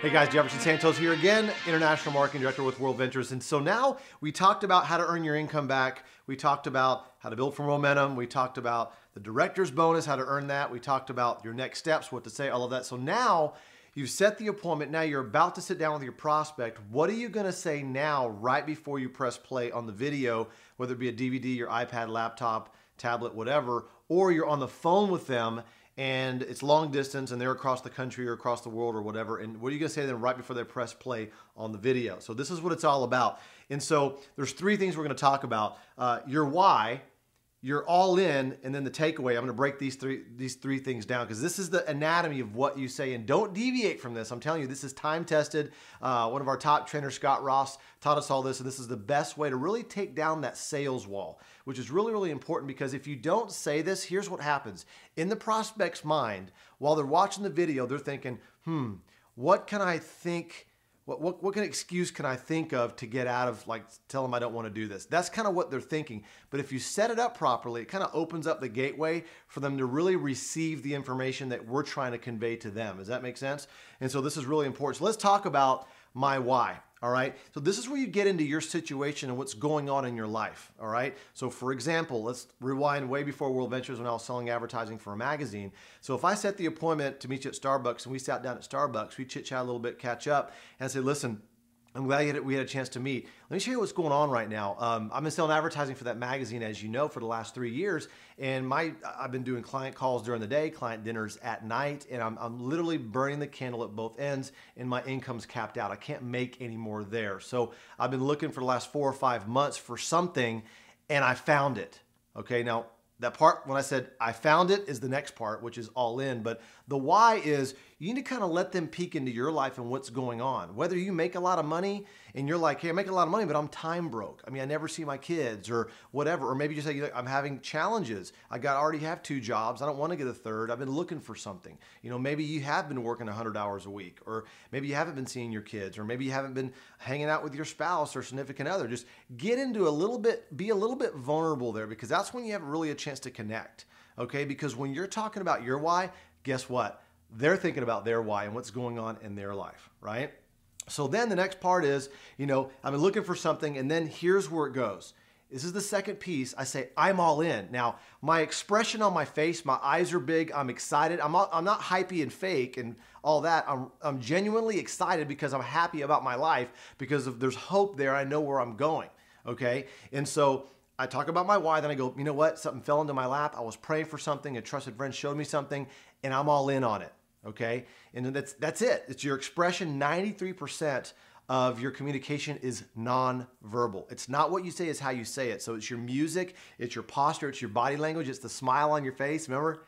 Hey guys, Jefferson Santos here again, International Marketing Director with WorldVentures. And so now we talked about how to earn your income back. We talked about how to build from momentum. We talked about the director's bonus, how to earn that. We talked about your next steps, what to say, all of that. So now you've set the appointment. Now you're about to sit down with your prospect. What are you going to say now right before you press play on the video, whether it be a DVD, your iPad, laptop, tablet, whatever, or you're on the phone with them and it's long distance and they're across the country or across the world or whatever. And what are you going to say to them right before they press play on the video? So this is what it's all about. And so there's three things we're going to talk about. Your why, your all in, and then the takeaway. I'm going to break these three things down because this is the anatomy of what you say. And don't deviate from this. I'm telling you, this is time tested. One of our top trainers, Scott Ross, taught us all this. And this is the best way to really take down that sales wall, which is really, really important because if you don't say this, here's what happens. In the prospect's mind, while they're watching the video, they're thinking, what can I think? What kind of excuse can I think of to get out of, like, tell them I don't want to do this? That's kind of what they're thinking. But if you set it up properly, it kind of opens up the gateway for them to really receive the information that we're trying to convey to them. Does that make sense? And so this is really important. So let's talk about my why. All right. So this is where you get into your situation and what's going on in your life. All right. So for example, let's rewind way before WorldVentures when I was selling advertising for a magazine. So if I set the appointment to meet you at Starbucks and we sat down at Starbucks, we chit chat a little bit, catch up, and I said, listen, I'm glad we had a chance to meet. Let me show you what's going on right now. I've been selling advertising for that magazine, as you know, for the last 3 years. And I've been doing client calls during the day, client dinners at night, and I'm literally burning the candle at both ends, and my income's capped out. I can't make any more there. So I've been looking for the last 4 or 5 months for something, and I found it. Okay, now that part, when I said I found it, is the next part, which is all in. But the why is you need to kind of let them peek into your life and what's going on. Whether you make a lot of money and you're like, hey, I make a lot of money, but I'm time broke. I mean, I never see my kids or whatever. Or maybe you say, I'm having challenges. already have 2 jobs. I don't want to get a third. I've been looking for something. You know, maybe you have been working 100 hours a week, or maybe you haven't been seeing your kids, or maybe you haven't been hanging out with your spouse or significant other. Just get into be a little bit vulnerable there, because that's when you have really a chance to connect. Okay, because when you're talking about your why, guess what? They're thinking about their why and what's going on in their life, right? So then the next part is, I've been looking for something, and then here's where it goes. This is the second piece. I say, I'm all in. Now, my expression on my face, my eyes are big, I'm excited. I'm not hypey and fake and all that. I'm genuinely excited because I'm happy about my life, because there's hope there. I know where I'm going, okay? And so I talk about my why, then I go, you know what? Something fell into my lap. I was praying for something. A trusted friend showed me something, and I'm all in on it, okay? And that's it. It's your expression. 93% of your communication is non-verbal. It's not what you say, it's how you say it. So it's your music, it's your posture, it's your body language, it's the smile on your face. Remember?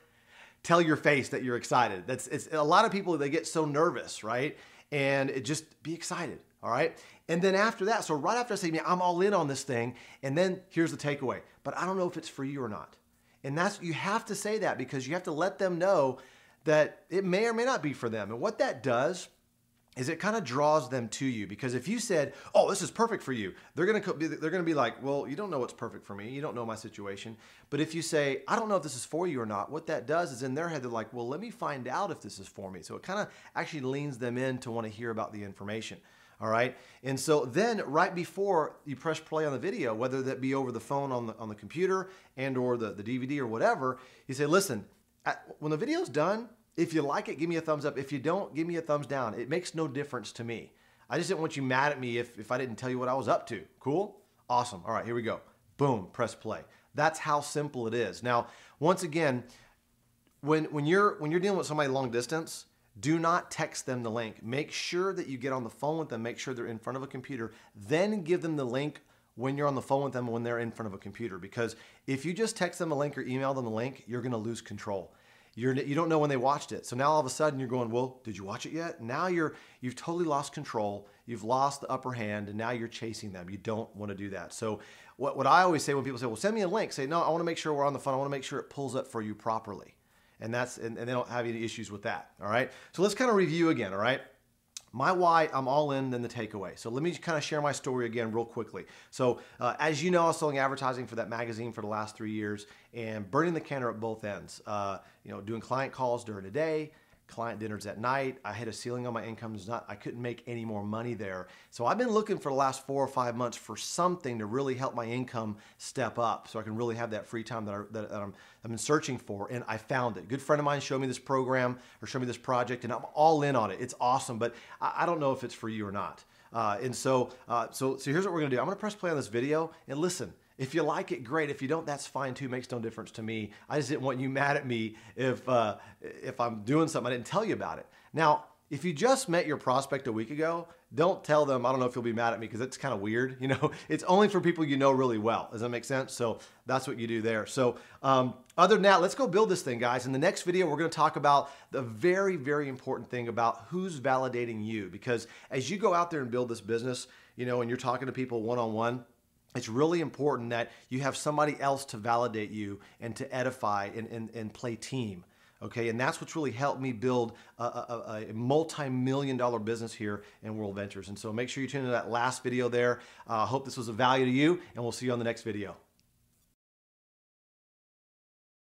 Tell your face that you're excited. It's a lot of people, they get so nervous, right? And just be excited. All right. And then after that, so right after I say, I'm all in on this thing. And then here's the takeaway, but I don't know if it's for you or not. And you have to say that, because you have to let them know that it may or may not be for them. And what that does is it kind of draws them to you, because if you said, oh, this is perfect for you, they're going to be like, well, you don't know what's perfect for me. You don't know my situation. But if you say, I don't know if this is for you or not, what that does is in their head, they're like, well, let me find out if this is for me. So it kind of actually leans them in to want to hear about the information. All right. And so then right before you press play on the video, whether that be over the phone on the computer and or the DVD or whatever, you say, listen, when the video's done, if you like it, give me a thumbs up. If you don't, give me a thumbs down. It makes no difference to me. I just didn't want you mad at me if I didn't tell you what I was up to. Cool? Awesome. All right, here we go. Boom, press play. That's how simple it is. Now, once again, when you're dealing with somebody long distance, do not text them the link. Make sure that you get on the phone with them. Make sure they're in front of a computer. Then give them the link when you're on the phone with them, when they're in front of a computer. Because if you just text them a link or email them the link, you're going to lose control. You don't know when they watched it. So now all of a sudden you're going, well, did you watch it yet? Now you've totally lost control. You've lost the upper hand, and now you're chasing them. You don't want to do that. So what I always say when people say, well, send me a link, say, no, I want to make sure we're on the phone. I want to make sure it pulls up for you properly. And they don't have any issues with that. All right. So let's kind of review again. All right. My why, I'm all in, then the takeaway. So let me kind of share my story again real quickly. So as you know, I was selling advertising for that magazine for the last 3 years and burning the candle at both ends. Doing client calls during the day, client dinners at night. I hit a ceiling on my income. I couldn't make any more money there. So I've been looking for the last 4 or 5 months for something to really help my income step up so I can really have that free time that I've been searching for, and I found it. A good friend of mine showed me this program or showed me this project, and I'm all in on it. It's awesome, but I don't know if it's for you or not. So here's what we're gonna do. I'm gonna press play on this video and listen. If you like it, great. If you don't, that's fine too. Makes no difference to me. I just didn't want you mad at me if I'm doing something I didn't tell you about it. Now, if you just met your prospect a week ago, don't tell them, I don't know if you'll be mad at me, because it's kind of weird. You know, it's only for people you know really well. Does that make sense? So that's what you do there. So other than that, let's go build this thing, guys. In the next video, we're going to talk about the very, very important thing about who's validating you. Because as you go out there and build this business, you know, and you're talking to people one-on-one, it's really important that you have somebody else to validate you and to edify and play team. Okay, and that's what's really helped me build a multi-million-dollar business here in WorldVentures. And so make sure you tune into that last video there. Hope this was of value to you, and we'll see you on the next video.